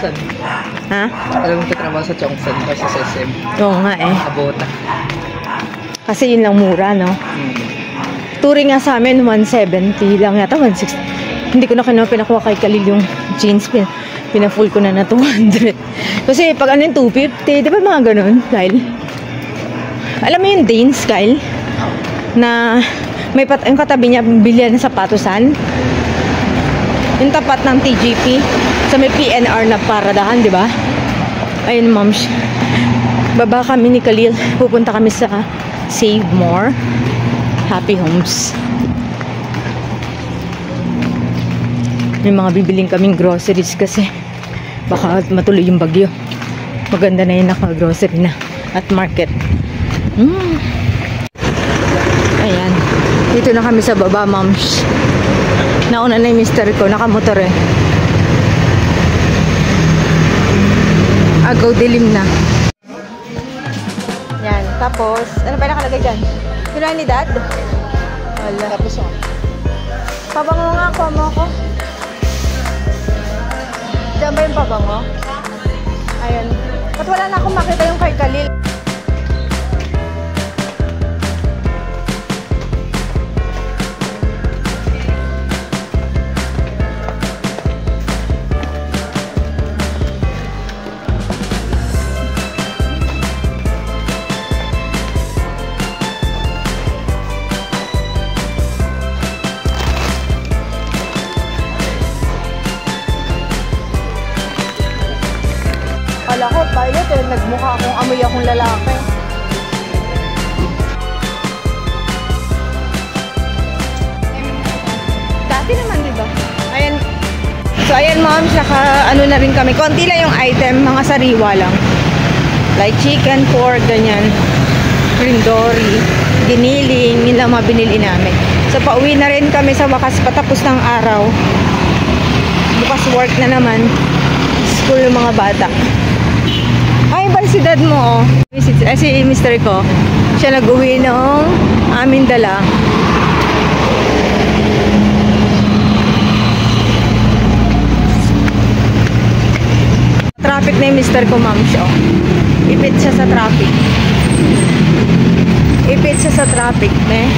Chongsan. Ha? Alam mo trabaho sa Chongsan kasi sa SM. Oo nga eh. Nabota. Kasi yun lang mura, no? Touring nga sa amin, 170 lang yata, 160. Hindi ko na pinakuha kay Khalil yung jeans. Pina-full ko na 200. Kasi pag ano yung 250, di ba mga ganun, Kyle? Alam mo yung Danes, Kyle? Na yung katabi niya, bilihan ng sapatusan. Yung tapat ng TGP sa may PNR na paradahan, di ba? Ayun, ma'am. Baba kami ni Khalil. Pupunta kami sa Save More Happy Homes. May mga bibiling kaming groceries kasi baka matuloy yung bagyo. Maganda na yung naka-grocery na at market. Ayan. Dito na kami sa baba, moms. Nauna na yung mister ko, nakamotor eh. Agaw dilim na. Yan, tapos, ano pa nakalagay dyan? Pinuha ni Dad? Wala. Tapos oh. Pabango nga, kuha mo ako. Diyan ba yung pabango? Ayan. Ba't wala na akong makita yung kay Khalil? Kala ko, pilot eh. Nagmukha akong amoy akong lalaki. Dati naman, diba? Ayan. So, ayan, moms. Naka, ano na rin kami. Konti lang yung item. Mga sariwa lang. Like chicken, pork, ganyan. Rindori, giniling. Yun lang mga binili namin. So, pauwi na rin kami sa wakas patapos ng araw. Bukas work na naman. School yung mga bata. Ay, ba si dad mo, oh. Si mister ko. Siya nag-uwi ng aming dala. Traffic na yung mister ko, ma'am siya. Ipit siya sa traffic. Ipit siya sa traffic, ne?